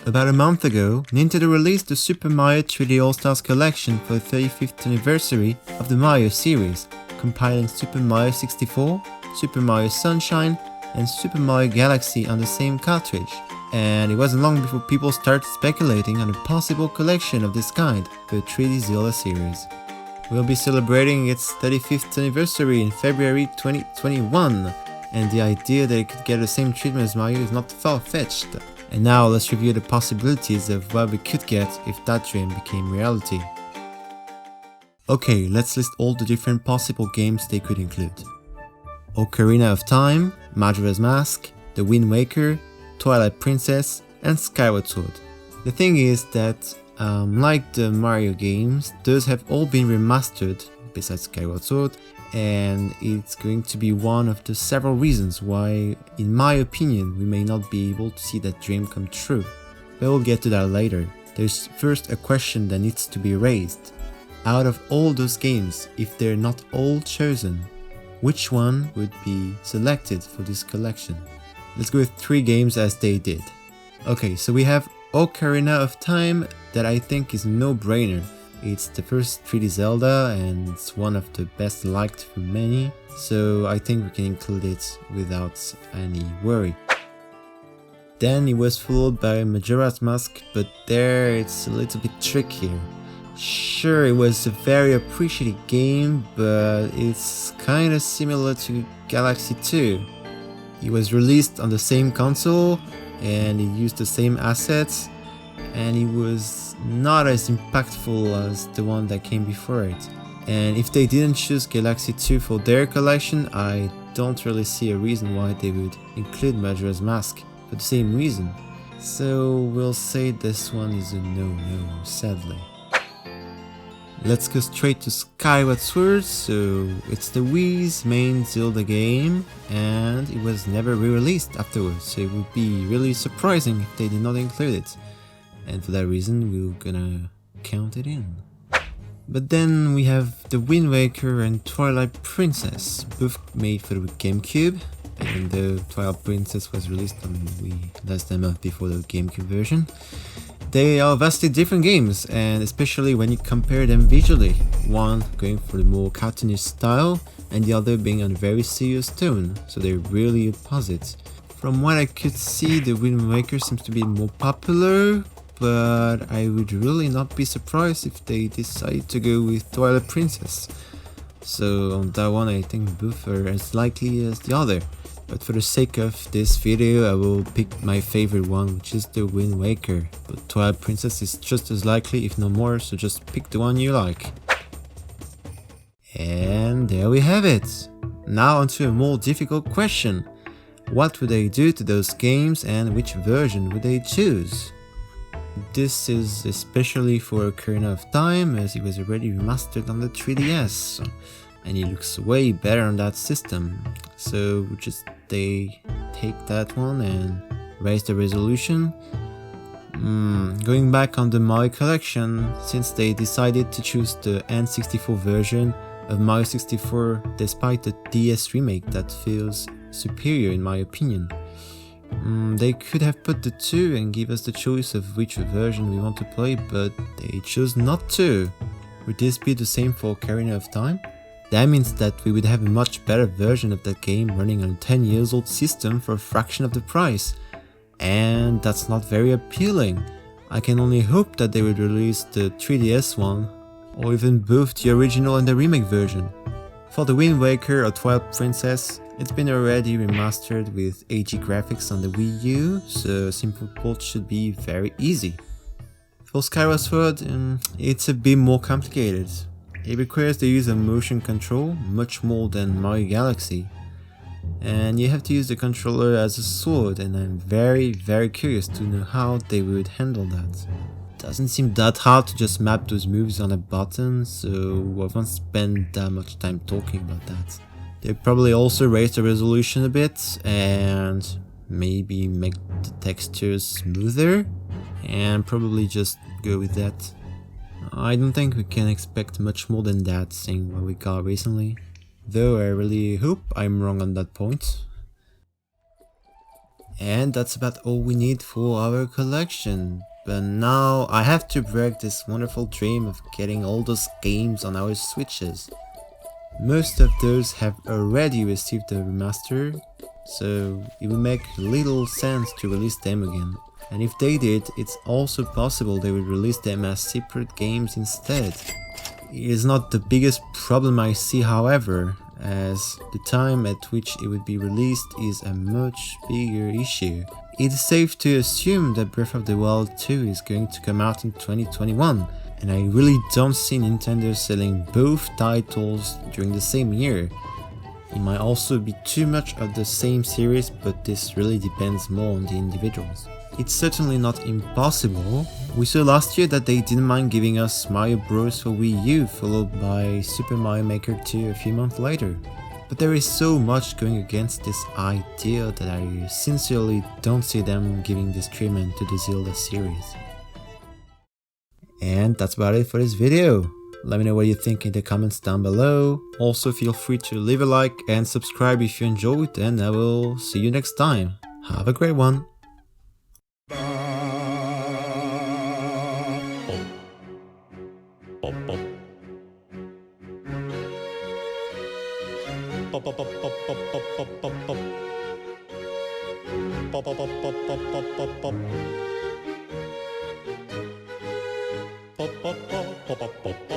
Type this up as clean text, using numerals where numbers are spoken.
About a month ago, Nintendo released the Super Mario 3D All-Stars collection for the 35th anniversary of the Mario series, compiling Super Mario 64, Super Mario Sunshine, and Super Mario Galaxy on the same cartridge. And it wasn't long before people started speculating on a possible collection of this kind for the 3D Zelda series. We'll be celebrating its 35th anniversary in February 2021, and the idea that it could get the same treatment as Mario is not far-fetched. And now let's review the possibilities of what we could get if that dream became reality. Okay, let's list all the different possible games they could include. Ocarina of Time, Majora's Mask, The Wind Waker, Twilight Princess, and Skyward Sword. The thing is that, like the Mario games, those have all been remastered, besides Skyward Sword, and it's going to be one of the several reasons why, in my opinion, we may not be able to see that dream come true. But we'll get to that later. There's first a question that needs to be raised. Out of all those games, if they're not all chosen, which one would be selected for this collection? Let's go with 3 games as they did. Okay, so we have Ocarina of Time, that I think is a no-brainer. It's the first 3D Zelda and it's one of the best liked for many, so I think we can include it without any worry. Then it was followed by Majora's Mask, but there it's a little bit trickier. Sure, it was a very appreciated game, but it's kinda similar to Galaxy 2. It was released on the same console and it used the same assets, and it was not as impactful as the one that came before it. And if they didn't choose Galaxy 2 for their collection, I don't really see a reason why they would include Majora's Mask for the same reason. So we'll say this one is a no-no, sadly. Let's go straight to Skyward Sword. So it's the Wii's main Zelda game and it was never re-released afterwards, so it would be really surprising if they did not include it. And for that reason we're gonna count it in. But then we have The Wind Waker and Twilight Princess, both made for the GameCube, even though Twilight Princess was released on Wii less than a month before the GameCube version. They are vastly different games, and especially when you compare them visually, one going for the more cartoonish style and the other being on a very serious tone, so they're really opposite. From what I could see, The Wind Waker seems to be more popular, but I would really not be surprised if they decide to go with Twilight Princess. So on that one I think both are as likely as the other. But for the sake of this video I will pick my favorite one, which is The Wind Waker. But Twilight Princess is just as likely, if not more, so just pick the one you like. And there we have it! Now onto a more difficult question. What would they do to those games and which version would they choose? This is especially for Ocarina of Time, as it was already remastered on the 3DS, and it looks way better on that system. So just they take that one and raise the resolution. Going back on the Mario collection, since they decided to choose the N64 version of Mario 64 despite the DS remake that feels superior in my opinion. They could have put the 2 and give us the choice of which version we want to play, but they chose not to. Would this be the same for Ocarina of Time? That means that we would have a much better version of that game running on a 10 years old system for a fraction of the price. And that's not very appealing. I can only hope that they would release the 3DS one, or even both the original and the remake version. For The Wind Waker or Twilight Princess, it's been already remastered with HD graphics on the Wii U, so a simple port should be very easy. For Skyward Sword, it's a bit more complicated. It requires the use of motion control, much more than Mario Galaxy. And you have to use the controller as a sword, and I'm very curious to know how they would handle that. Doesn't seem that hard to just map those moves on a button, so I won't spend that much time talking about that. They probably also raise the resolution a bit and maybe make the textures smoother, and probably just go with that. I don't think we can expect much more than that, seeing what we got recently, though I really hope I'm wrong on that point. And that's about all we need for our collection. But now I have to break this wonderful dream of getting all those games on our Switches. Most of those have already received a remaster, so it would make little sense to release them again. And if they did, it's also possible they would release them as separate games instead. It is not the biggest problem I see, however, as the time at which it would be released is a much bigger issue. It is safe to assume that Breath of the Wild 2 is going to come out in 2021, and I really don't see Nintendo selling both titles during the same year. It might also be too much of the same series, but this really depends more on the individuals. It's certainly not impossible. We saw last year that they didn't mind giving us Mario Bros for Wii U, followed by Super Mario Maker 2 a few months later. But there is so much going against this idea that I sincerely don't see them giving this treatment to the Zelda series. And that's about it for this video. Let me know what you think in the comments down below. Also feel free to leave a like and subscribe if you enjoyed, and I will see you next time. Have a great one. Pop, pop, pop, pop, pop, pop.